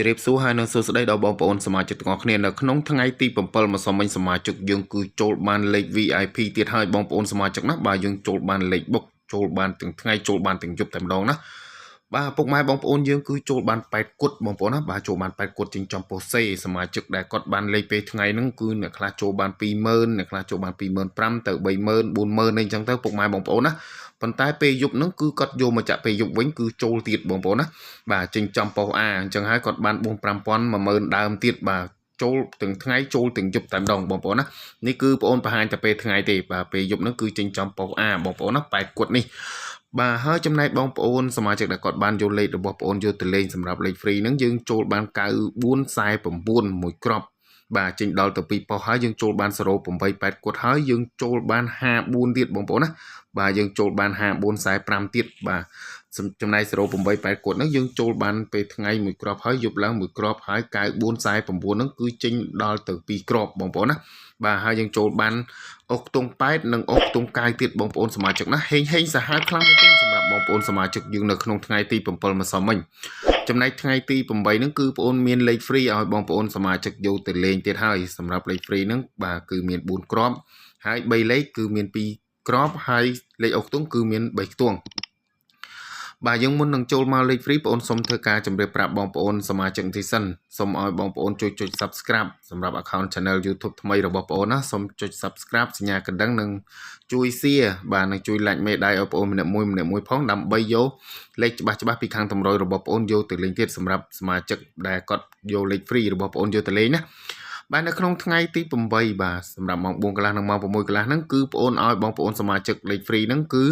ជម្រាបសួរហើយនឹងសួស្តីដល់បងប្អូនសមាជិកទាំងអស់គ្នានៅក្នុងថ្ងៃទី7ម្សិលមិញសមាជិកយើងគឺចូលបានលេខ VIP ទៀតហើយបងប្អូនសមាជិកណាបាទយើងចូលបានលេខបុកចូលបានទាំងថ្ងៃចូលបានទាំងយប់តែម្ដងណាបាទពុកម៉ែបងប្អូនយើងគឺចូលបាន8គត់បងប្អូនណាបាទចូលបាន8គត់ចិញ្ចឹមពោសេសមាជិកដែលគាត់បានលេខពេលថ្ងៃហ្នឹងគឺអ្នកខ្លះចូលបាន20000អ្នកខ្លះចូលបាន25000ទៅ30000 40000អីចឹងទៅពុកម៉ែបងប្អូនណាប៉ុន្តែពេលយប់ហ្នឹងគឺគាត់យកមកចាក់ពេលយប់វិញគឺចូលទៀតបងប្អូនណាបាទចិញ្ចឹមពោអាអញ្ចឹងហើយគាត់បាន4-5000 10000ដើមទៀតបាទចូលទាំងថ្ងៃចូលទាំងយប់តែម្ដងបងប្អូនណានេះគឺបងប្អូនបង្ហាញតែពេលថ្ងៃទេបាទពេលយប់ហ្នឹងគឺចិញ្ចឹមពោអាបងប្អូនណា8គត់នេះបាទហើយចំណែកបងប្អូនសមាជិកដែលគាត់បានយកលេខរបស់បងប្អូនយកទៅលេងសម្រាប់លេខ free ហ្នឹងយើងចូលបាន9449មួយគ្រាប់បាទចេញដល់ទៅ2ប៉ុស្តិ៍ហើយយើងចូលបាន088គត់ហើយយើងចូលបាន54ទៀតបងប្អូនណាបាទយើងចូលបាន5445ទៀតបាទចំណែក088គត់ហ្នឹងយើងចូលបានពេលថ្ងៃមួយគ្រាប់ហើយយប់ឡើងមួយគ្រាប់ហើយ9449ហ្នឹងគឺចេញដល់ទៅ2គ្រាប់បងប្អូនណាបាទហើយយើងចូលបានអុកខ្ទង់8និងអុកខ្ទង់9ទៀតបងប្អូនសមាជិកណាហេងសាហាវខ្លាំងមែនទេសម្រាប់បងប្អូនសមាជិកយើងនៅក្នុងថ្ងៃទី7ម្សិលមិញចំណែកថ្ងៃទី8ហ្នឹងគឺបងប្អូនមានលេខ free ឲ្យបងប្អូនសមាជិកយកទៅលេងទៀតហើយសម្រាប់លេខ free ហ្នឹងបាទគឺមាន4គ្រាប់ហើយ3លេខគឺមាន2គ្រាប់ហើយលេខអុកខ្ទង់គឺមាន3ខ្ទង់បាទយើងមុននឹងចូលមកលេខ free បងប្អូនសូមធ្វើការជម្រាបប្រាប់បងប្អូនសមាជិកទីសិនសូមឲ្យបងប្អូនជួយចុច subscribe សម្រាប់ account channel YouTube ថ្មីរបស់បងប្អូនណាសូមចុច subscribe សញ្ញាកណ្ដឹងនិងជួយ share បាទនិងជួយ like មេដៃឲ្យបងប្អូនម្នាក់មួយផងដើម្បីយកលេខច្បាស់ពីខាងតម្រុយរបស់បងប្អូនយកទៅលេងទៀតសម្រាប់សមាជិកដែលគាត់យកលេខ free របស់បងប្អូនយកទៅលេងណាបាទនៅក្នុងថ្ងៃទី8បាទសម្រាប់ម៉ោង4កន្លះនិងម៉ោង6កន្លះហ្នឹងគឺបងប្អូនឲ្យបងប្អូនសមាជិកលេខ free ហ្នឹងគឺ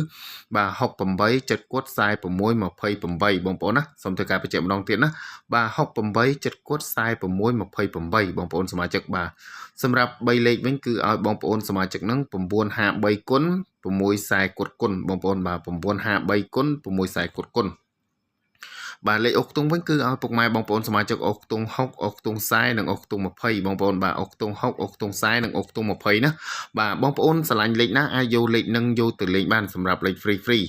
បាទ68 7គត់46 28បងប្អូនណាសូមធ្វើការបញ្ជាក់ម្ដងទៀតណាបាទ68 7គត់46 28បងប្អូនសមាជិកបាទសម្រាប់3លេខវិញគឺឲ្យបងប្អូនសមាជិកហ្នឹង953គុណ640គត់គុណបងប្អូនបាទ953គុណ640គត់គុណបាទលេខអុកខ្ទង់វិញគឺឲ្យពុកម៉ែបងប្អូនសមាជិកអុកខ្ទង់60អុកខ្ទង់40និងអុកខ្ទង់20បងប្អូនបាទអុកខ្ទង់60អុកខ្ទង់40និងអុកខ្ទង់20ណាបាទបងប្អូនឆ្លាញ់លេខណាអាចយកលេខនឹងយកទៅលេងបានសម្រាប់លេខ free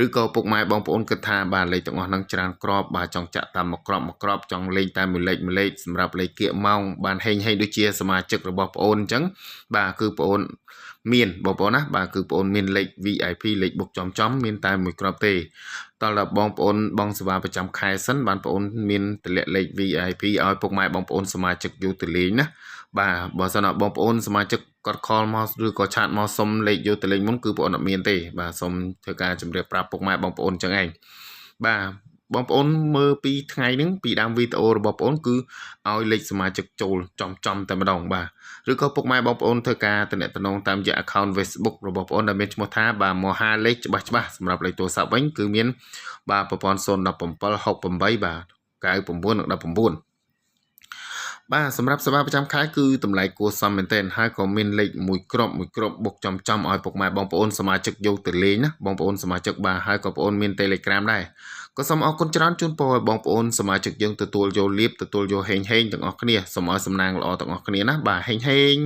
ឬក៏ពុកម៉ែបងប្អូនគិតថាបាទលេខទាំងអស់ហ្នឹងច្រើនក្របបាទចង់ចាក់តាមមួយក្របចង់លេងតែមួយលេខសម្រាប់លេខគៀកម៉ោងបានហេងដូចជាសមាជិករបស់បងប្អូនអញ្ចឹងបាទគឺបងប្អូនមានបងប្អូនណាបាទគឺបងប្អូនមានលេខ VIP លេខបុកចំមានតែមួយគ្រាប់ទេតើបងប្អូនបងសេវាប្រចាំខែសិនបានបងប្អូនមានតម្លាក់លេខ VIP ឲ្យពុកម៉ែបងប្អូនសមាជិកយកទៅលេងណាបាទបើសិនបងប្អូនសមាជិកគាត់ខលមកឬក៏ឆាតមកសុំលេខយកទៅលេងមុនគឺបងប្អូនអត់មានទេបាទសូមធ្វើការជម្រាបប្រាប់ពុកម៉ែបងប្អូនអញ្ចឹងឯងបាទបងប្អូនមើលពីថ្ងៃហ្នឹងពីដើមវីដេអូរបស់បងប្អូនគឺឲ្យលេខសមាជិកចូលចំតែម្ដងបាទឬក៏ពុកម៉ែបងប្អូនធ្វើការទំនាក់ទំនងតាមរយៈ account Facebook របស់បងប្អូនដែលមានឈ្មោះថាបាទមហាលេខច្បាស់សម្រាប់លេខទូរស័ព្ទវិញគឺមានបាទប្រព័ន្ធ017 68បាទ99និង19បាទសម្រាប់សេវាប្រចាំខែគឺតម្លៃគួរសមមែនទែនហើយក៏មានលេខមួយគ្រាប់បុកចំឲ្យពុកម៉ែបងប្អូនសមាជិកយកទៅលេងណាបងប្អូនសមាជិកបាទហើយក៏បងប្អូនមាន Telegram ដែរក៏សូមអរគុណច្រើនជូនពរឲ្យបងប្អូនសមាជិកយើងទទួលយកលាភទទួលយកហេងទាំងអស់គ្នាសូមឲ្យសំណាងល្អទាំងអស់គ្នាណាបាទហេង